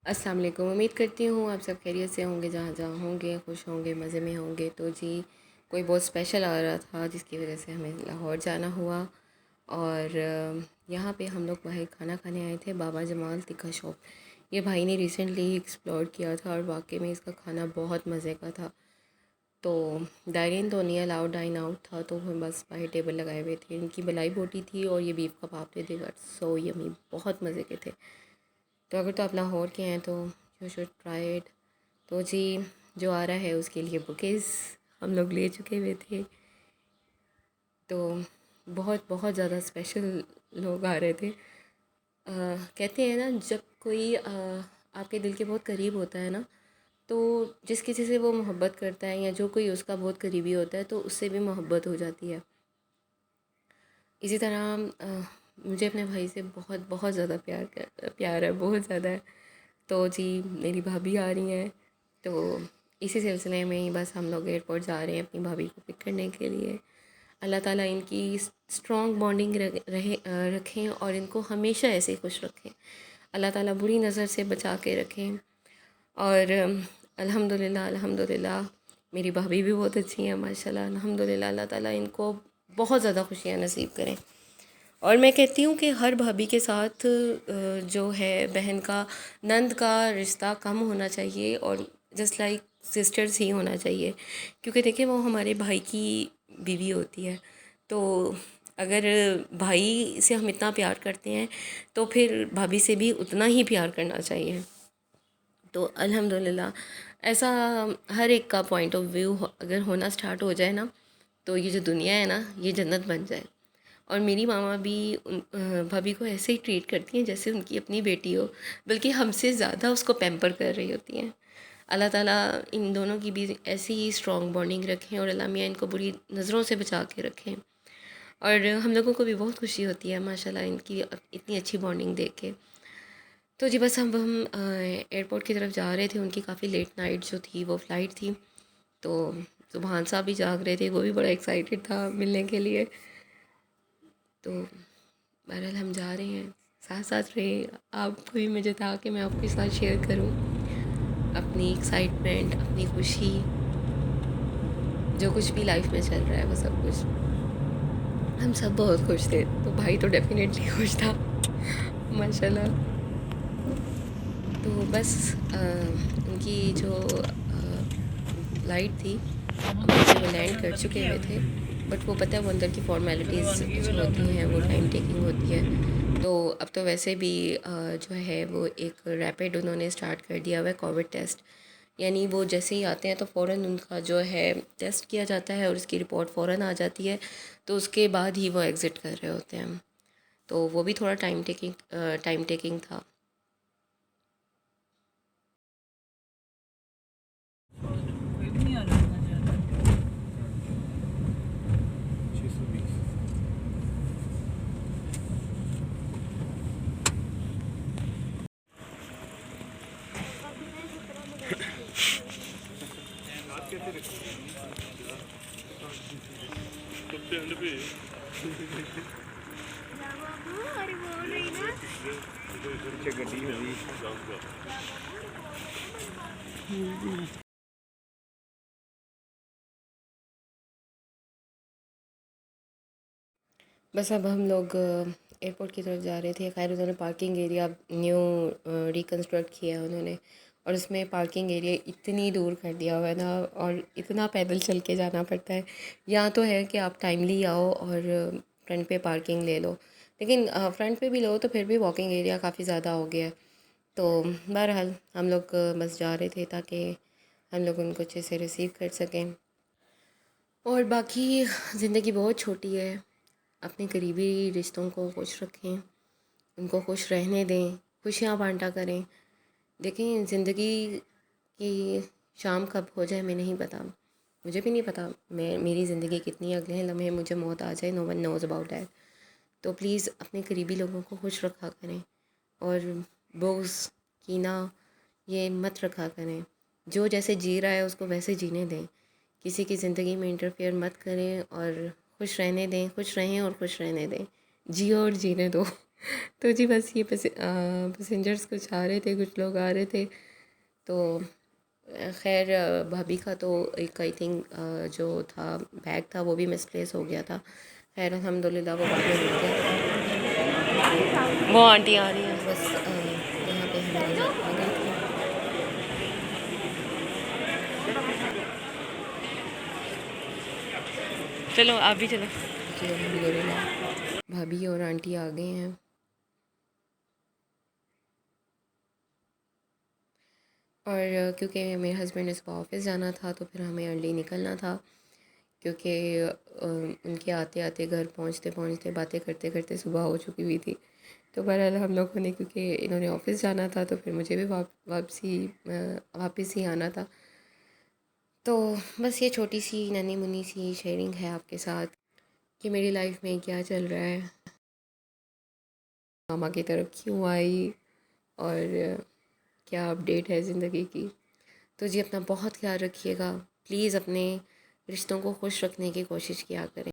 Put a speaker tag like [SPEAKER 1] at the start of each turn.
[SPEAKER 1] अस्सलाम वालेकुम। उम्मीद करती हूँ आप सब खैरियत से होंगे, जहाँ जहाँ होंगे खुश होंगे, मज़े में होंगे। तो जी, कोई बहुत स्पेशल आ रहा था जिसकी वजह से हमें लाहौर जाना हुआ। और यहाँ पे हम लोग वही खाना खाने आए थे, बाबा जमाल तिक्का शॉप। ये भाई ने रिसेंटली ही एक्सप्लोर किया था और वाकई में इसका खाना बहुत मज़े का था। तो डाइन इन तो नहीं अलाउड, डाइन आउट था, तो हम बस बाहर टेबल लगाए हुए थे। इनकी मलाई बोटी थी और ये बीफ कबाब थे, दे वर सो यमी, बहुत मज़े के थे। तो अगर तो आप लाहौर के हैं तो यू शुड ट्राई इट। तो जी, जो आ रहा है उसके लिए बुकेज़ हम लोग ले चुके हुए थे। तो बहुत बहुत ज़्यादा स्पेशल लोग आ रहे थे। कहते हैं ना, जब कोई आपके दिल के बहुत करीब होता है ना, तो जिस किसी से वो मोहब्बत करता है या जो कोई उसका बहुत करीबी होता है तो उससे भी मोहब्बत हो जाती है। इसी तरह मुझे अपने भाई से बहुत बहुत ज़्यादा प्यार है, बहुत ज़्यादा है। तो जी, मेरी भाभी आ रही हैं, तो इसी सिलसिले में ही बस हम लोग एयरपोर्ट जा रहे हैं अपनी भाभी को पिक करने के लिए। अल्लाह ताला इनकी स्ट्रॉन्ग बॉन्डिंग रखें और इनको हमेशा ऐसे ही खुश रखें। अल्लाह ताला बुरी नज़र से बचा के रखें। और अल्हम्दुलिल्लाह अल्हम्दुलिल्लाह मेरी भाभी भी बहुत अच्छी हैं माशाल्लाह, अल्हम्दुलिल्लाह। अल्लाह ताला इनको बहुत ज़्यादा खुशियाँ नसीब करें। और मैं कहती हूँ कि हर भाभी के साथ जो है बहन का, नंद का रिश्ता कम होना चाहिए और जस्ट लाइक सिस्टर्स ही होना चाहिए। क्योंकि देखिए, वो हमारे भाई की बीवी होती है। तो अगर भाई से हम इतना प्यार करते हैं तो फिर भाभी से भी उतना ही प्यार करना चाहिए। तो अल्हम्दुलिल्लाह ऐसा हर एक का पॉइंट ऑफ व्यू अगर होना स्टार्ट हो जाए ना, तो ये जो दुनिया है ना, ये जन्नत बन जाए। और मेरी मामा भी भाभी को ऐसे ही ट्रीट करती हैं जैसे उनकी अपनी बेटी हो, बल्कि हमसे ज़्यादा उसको पैम्पर कर रही होती हैं। अल्लाह ताला इन दोनों की भी ऐसी ही स्ट्रॉन्ग बॉन्डिंग रखें और अल्लाह मियाँ इनको बुरी नज़रों से बचा के रखें। और हम लोगों को भी बहुत खुशी होती है माशाल्लाह इनकी इतनी अच्छी बॉन्डिंग देख के। तो जी, बस अब हम एयरपोर्ट की तरफ जा रहे थे। उनकी काफ़ी लेट नाइट जो थी वो फ़्लाइट थी। तो सुबहान साहब भी जाग रहे थे, वो भी बड़ा एक्साइटेड था मिलने के लिए। तो बहरहाल हम जा रहे हैं, साथ साथ रहे। आपको भी मुझे था कि मैं आपके साथ शेयर करूं अपनी एक्साइटमेंट, अपनी खुशी, जो कुछ भी लाइफ में चल रहा है वो सब कुछ। हम सब बहुत खुश थे, तो भाई तो डेफिनेटली खुश था माशाल्लाह। तो बस उनकी जो फ़्लाइट थी, वैसे वो लैंड कर चुके हुए थे। बट वो पता है, वो अंदर की फॉर्मेलिटीज़ जो होती हैं वो टाइम टेकिंग होती है। तो अब तो वैसे भी जो है वो एक रैपिड उन्होंने स्टार्ट कर दिया हुआ है कोविड टेस्ट। यानी वो जैसे ही आते हैं तो फ़ौरन उनका जो है टेस्ट किया जाता है और उसकी रिपोर्ट फ़ौरन आ जाती है। तो उसके बाद ही वो एग्ज़िट कर रहे होते हैं। तो वो भी थोड़ा टाइम टेकिंग था। बस अब हम लोग एयरपोर्ट की तरफ जा रहे थे। खैर, उन्होंने पार्किंग एरिया न्यू रिकन्स्ट्रक्ट किया है उन्होंने, और उसमें पार्किंग एरिया इतनी दूर कर दिया हुआ है ना, और इतना पैदल चल के जाना पड़ता है। यहाँ तो है कि आप टाइमली आओ और फ्रंट पे पार्किंग ले लो, लेकिन फ्रंट पे भी लो तो फिर भी वॉकिंग एरिया काफ़ी ज़्यादा हो गया है। तो बहरहाल हम लोग बस जा रहे थे ताकि हम लोग उनको अच्छे से रिसीव कर सकें। और बाकी ज़िंदगी बहुत छोटी है, अपने करीबी रिश्तों को खुश रखें, उनको खुश रहने दें, खुशियाँ बांटा करें। देखें, ज़िंदगी की शाम कब हो जाए मैं नहीं पता, मुझे भी नहीं पता मैं मेरी ज़िंदगी कितनी अगले लम्हे मुझे मौत आ जाए, no one knows about that. तो प्लीज़ अपने करीबी लोगों को खुश रखा करें और बुग़्ज़, कीना ये मत रखा करें। जो जैसे जी रहा है उसको वैसे जीने दें, किसी की ज़िंदगी में इंटरफेयर मत करें और खुश रहने दें, खुश रहें और खुश रहने दें, जियो और जीने दो। तो जी बस ये पैसेंजर्स कुछ आ रहे थे, कुछ लोग आ रहे थे। तो खैर भाभी का तो एक आई थिंक जो था बैग था वो भी मिसप्लेस हो गया था। खैर अल्हम्दुलिल्लाह वो बाद में मिल गया। वो आंटी आ रही है बस यहाँ पे हमारा जब आ गया था। चलो आप भी चलो जी। अल्हम्दुलिल्लाह भाभी और आंटी आ गए हैं। और क्योंकि मेरे हस्बैंड ने सुबह ऑफिस जाना था तो फिर हमें अर्ली निकलना था, क्योंकि उनके आते आते घर पहुंचते पहुंचते बातें करते करते सुबह हो चुकी हुई थी। तो बहरहाल हम लोगों ने, क्योंकि इन्होंने ऑफिस जाना था तो फिर मुझे भी वापस ही आना था। तो बस ये छोटी सी नन्ही मुन्नी सी शेयरिंग है आपके साथ कि मेरी लाइफ में क्या चल रहा है, मामा की तरफ क्यों आई, और क्या अपडेट है ज़िंदगी की। तो जी अपना बहुत ख्याल रखिएगा, प्लीज़ अपने रिश्तों को खुश रखने की कोशिश किया करें।